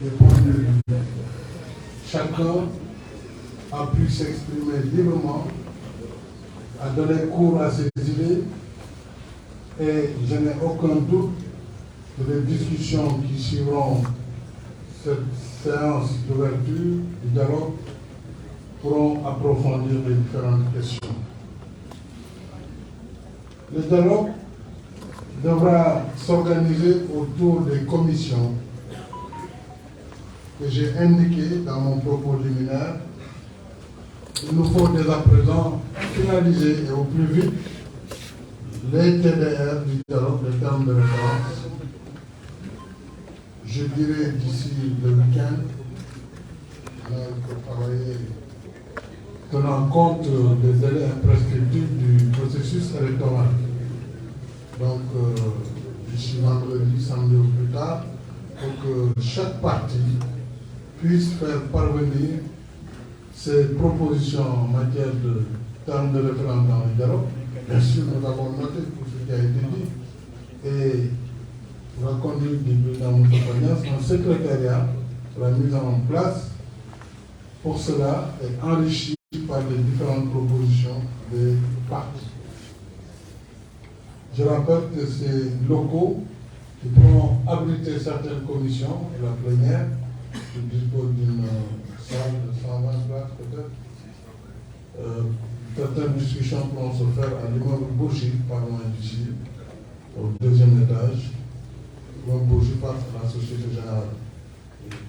des points de vue. Chacun a pu s'exprimer librement, a donné cours à ses idées, et je n'ai aucun doute que les discussions qui suivront cette séance d'ouverture du dialogue pourront approfondir les différentes questions. Le dialogue devra s'organiser autour des commissions que j'ai indiquées dans mon propos liminaire. Il nous faut dès à présent finaliser et au plus vite les TDR du dialogue, les termes de référence. Je dirais d'ici le week-end, on peut travailler tenant compte des délais imprescriptibles du processus électoral. Donc, d'ici vendredi, samedi ou plus tard, pour que chaque parti puisse faire parvenir ses propositions en matière de termes de référence dans le dialogue. Bien sûr, nous avons noté tout ce qui a été dit et pour la conduite du président Moustapha Niasse, un secrétariat sera mis en place pour cela et enrichi par les différentes propositions des partis. Je rappelle que ces locaux qui pourront abriter certaines commissions, la plénière, qui dispose d'une salle de 120 places peut-être. Certaines discussions pourront se faire à l'immeuble Bourgi, pas loin d'ici, au deuxième étage. L'immeuble Bourgi passe à la Société Générale,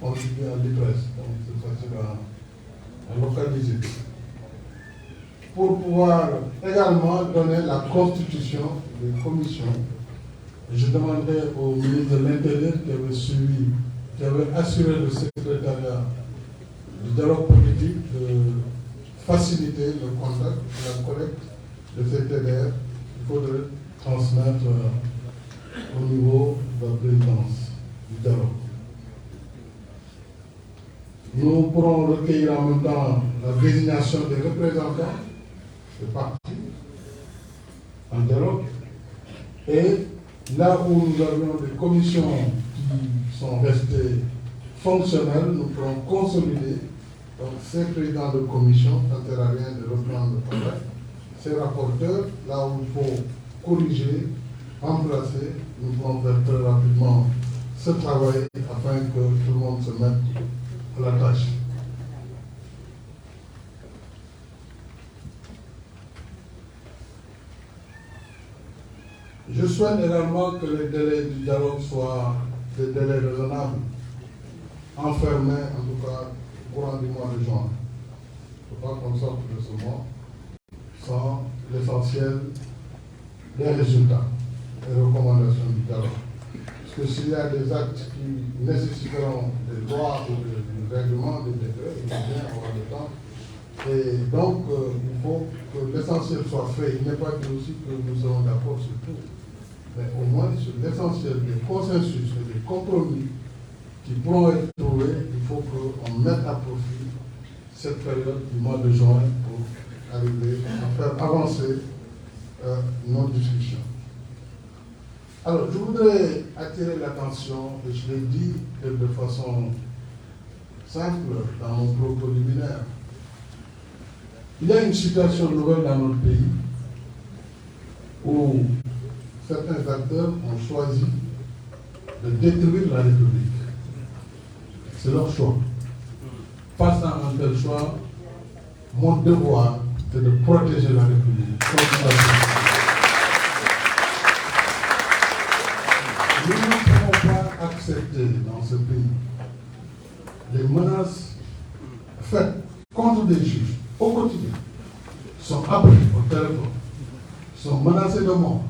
contribué à l'IPRES, donc c'est facile à localiser. Pour pouvoir également donner la constitution des commissions, je demanderai au ministre de l'Intérieur qui avait assuré le secrétariat du dialogue politique de faciliter le contact, la collecte de ces TDR. Il faudrait transmettre au niveau de la présidence du dialogue. Nous pourrons recueillir en même temps la désignation des représentants des partis en dialogue. Et là où nous avions des commissions qui sont restées fonctionnelles, nous pourrons consolider donc ces présidents de commission, ça ne sert à rien de reprendre le travail. Ces rapporteurs, là où il faut corriger, remplacer, nous pourrons faire très rapidement ce travail afin que tout le monde se mette à la tâche. Je souhaite également que les délais du dialogue soient des délais raisonnables, enfermés en tout cas au courant du mois de juin. Il ne faut pas qu'on sorte de ce mois sans l'essentiel des résultats, des recommandations du dialogue. Parce que s'il y a des actes qui nécessiteront des lois ou des règlements, des décrets, il faut bien avoir le temps. Et donc, il faut que l'essentiel soit fait. Il n'est pas dit aussi que nous serons d'accord sur tout. Mais au moins, sur l'essentiel des consensus et des compromis qui pourront être trouvés, il faut qu'on mette à profit cette période du mois de juin pour arriver à faire avancer nos discussions. Alors, je voudrais attirer l'attention, et je l'ai dit de façon simple dans mon propos liminaire. Il y a une situation nouvelle dans notre pays où certains acteurs ont choisi de détruire la République. C'est leur choix. Face à un tel choix, mon devoir, c'est de protéger la République. Nous ne pouvons pas accepter dans ce pays les menaces faites contre des juges au quotidien, sont appelés au téléphone, sont menacés de mort.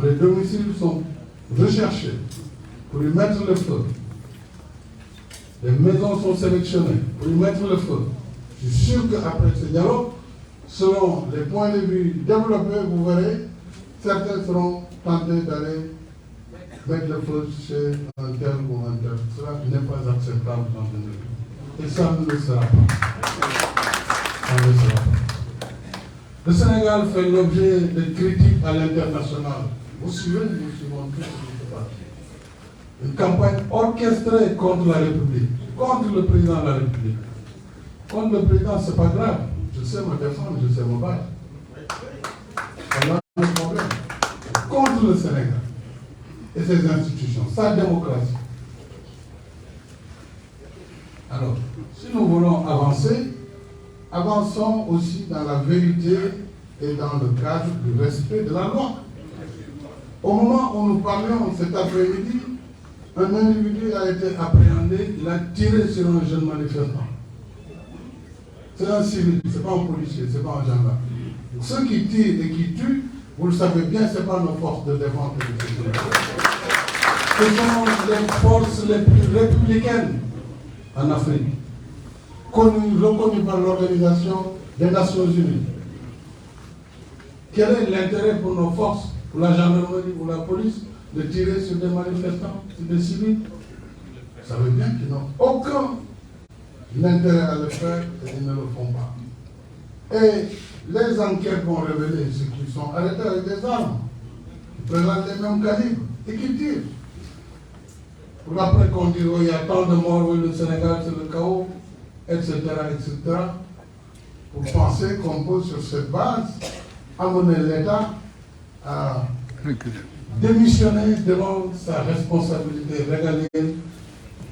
Les domiciles sont recherchés pour y mettre le feu. Les maisons sont sélectionnées pour y mettre le feu. Je suis sûr qu'après ce dialogue, selon les points de vue développés, vous verrez, certains seront tentés d'aller mettre le feu chez un tel ou un tel. Cela n'est pas acceptable dans une république. Et ça ne le sera pas. Le Sénégal fait l'objet de critiques à l'international. Vous suivez, nous suivons tout ce qui se passe. une campagne orchestrée contre la République, contre le président de la République. Contre le président, c'est pas grave. Je sais me défendre, je sais me battre. On a un problème. Contre le Sénégal et ses institutions, sa démocratie. Alors, si nous voulons avancer, avançons aussi dans la vérité et dans le cadre du respect de la loi. Au moment où nous parlions cet après-midi, un individu a été appréhendé, il a tiré sur un jeune manifestant. C'est un civil, ce n'est pas un policier, ce n'est pas un gendarme. Ceux qui tirent et qui tuent, vous le savez bien, ce n'est pas nos forces de défense et de sécurité. Ce sont les forces les plus républicaines en Afrique, reconnues par l'Organisation des Nations Unies. Quel est l'intérêt pour nos forces, pour la gendarmerie, pour la police, de tirer sur des manifestants, sur des civils? Vous savez bien qu'ils n'ont aucun intérêt à le faire et ils ne le font pas. Et les enquêtes vont révéler ceux qui sont arrêtés avec des armes, qui présentent les mêmes calibres et qui tirent. Pour après qu'on dise, oh, il y a tant de morts, oui, le Sénégal c'est le chaos, etc., etc. Pour penser qu'on peut sur cette base amener l'État à démissionner devant sa responsabilité régalienne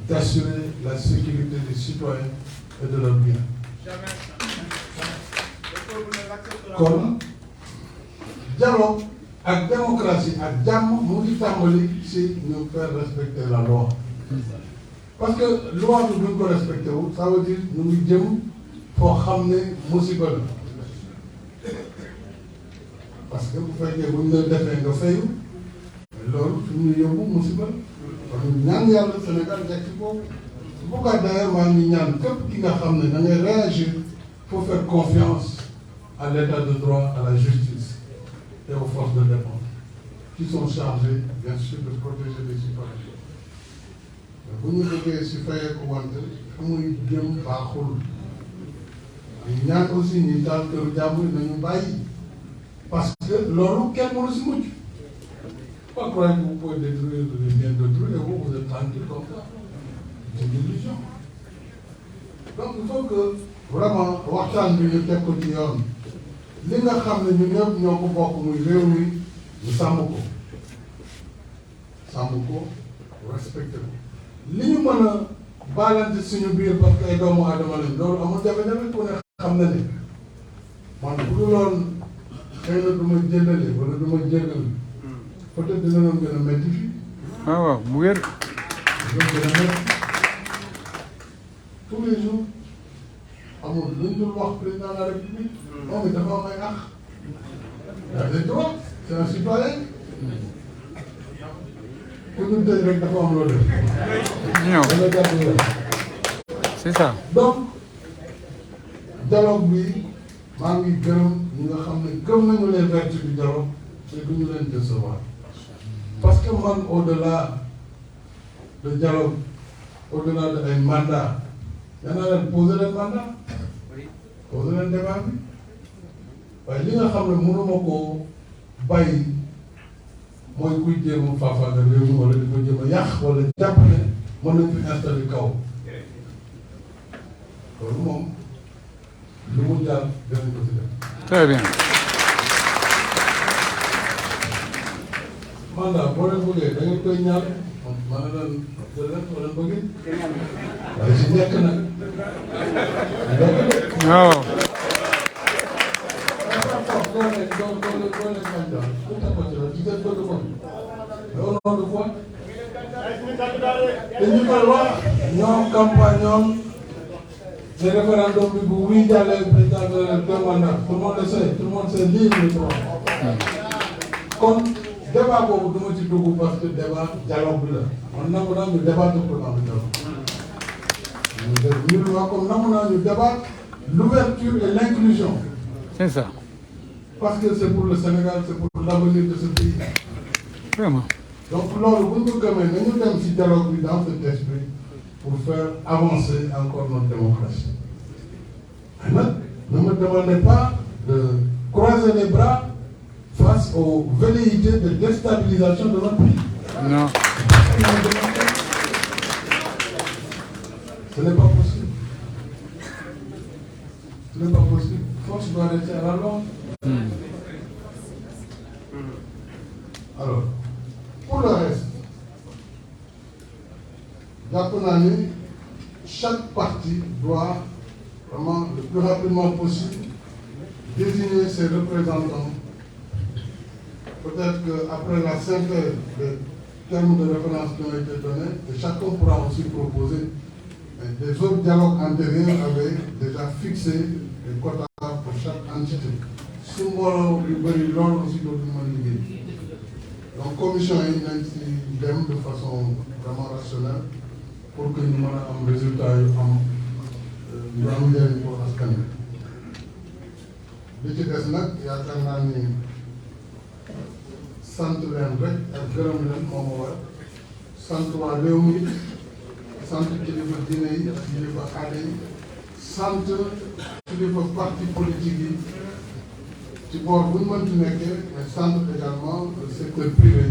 d'assurer la sécurité des citoyens et de leurs biens. Kon dialogue ak démocratie ak jàmm mu ngi tàmbali si ñu faire respecter la loi. Parce que loi bi buñ ko respecté wu ça veut dire ñu ngi jëm foo xam ne musiba la. Parce que bu fekkee bu ñu la defee nga fayu loolu fi ñu yóbbu musiba la. kon ñaan yàlla Sénégal nekk ci boobu. bu ko d'ailleurs maa ngi ñaan képp ki nga xam ne da ngay réagir pour faire confiance à l'état de droit, à la justice et aux forces de défense qui sont chargées, bien sûr, de protéger les citoyens. Bu ñu jógee si fayeeku wante fu muy jëm baaxul. ñu ñaan aussi ñi daal këru jàmbur nañu bàyyi parce que loolu kenn mënu si mucc. Pas croire que vous pouvez détruire les biens d'autrui et vous êtes tranquille comme ça. C'est une illusion. Donc il faut que vraiment waxtaan bi ñu teg ko ci yoon. Li nga xam ne ñun ñëpp ñoo ko bokk muy réew mi ñu sàmm ko respecté ko li ñu mën a baalante suñu biir parce que ay doomu aadama lañ loolu amul jafe-jafe ku ne xam na ne man bu dul loon xëy na du ma jëndale wala du ma jëndal peut-être dina doon gën a métti fii. waaw mu wér. dina gën a métti tous les jours. amul lu ñu dul wax président de la République moom it dafa am ay àq. il a des droits c'est un citoyen. ku ñu tëj rek dafa am loolu. ñëw c'est ça. donc dialogue bi maa ngi gërëm ñi nga xam ne gëm nañu les vertus du dialogue mais du ñu leen décevoir parce que man au-delà de dialogue au-delà de ay mandat danaa leen poser leen mandat poser leen débat bi waaye li nga xam ne mënuma koo bàyyi mooy kuy jéem a faafaagal réew mi wala di ko jéem a yàq wala jàpp ne mën nañ fi installé kaw loolu moom lu mu jaar dinañ ko si def. Très bien. mandat boo leen bëggee da ngeen koy ñaan ma ne leen jël wala bëggee waaye si nekk nag waaw. dañu koy wax ñoom campagne ñoom le référendum bi bu wuy jàllee président de deux mandats tout le monde le sait tout le monde sait lire le droit kon débat boobu du ma ci dugg parce que débat dialogue bi la man nangu naa ñu débat pour dans le dialogue ñu wax comme nangu naa ñu débat l'ouverture et l'inclusion. C'est ça. Parce que c'est pour le Sénégal, c'est pour l'avenir de ce pays. Vraiment. Donc, loolu bu ñu ko gëmee nañu dem ci dialogue bi dans cet esprit pour faire avancer encore notre démocratie. Maintenant, ne me demandez pas de croiser les bras face aux velléités de déstabilisation de notre pays. Non. Ce n'est pas possible. Ce n'est pas possible. Force doit rester à la loi. Alors, pour le reste, d'après chaque parti doit vraiment le plus rapidement possible désigner ses représentants. Peut-être qu'après la synthèse des termes de référence qui ont été donnés, et chacun pourra aussi proposer. Des autres dialogues antérieurs avaient déjà fixé les quotas pour chaque entité. Si nous avons aussi donc, commission est de façon vraiment rationnelle pour que nous ayons un résultat pour askan wi. li ci des nag yaakaar naa ni sant leen rek ak gërëm leen moo ma war sant waa réew mi sant kilifa diine yi kilifa aada yi sant kilifa parti politique yi ci boor bu ñu mënti nekkee mais sant également le secteur privé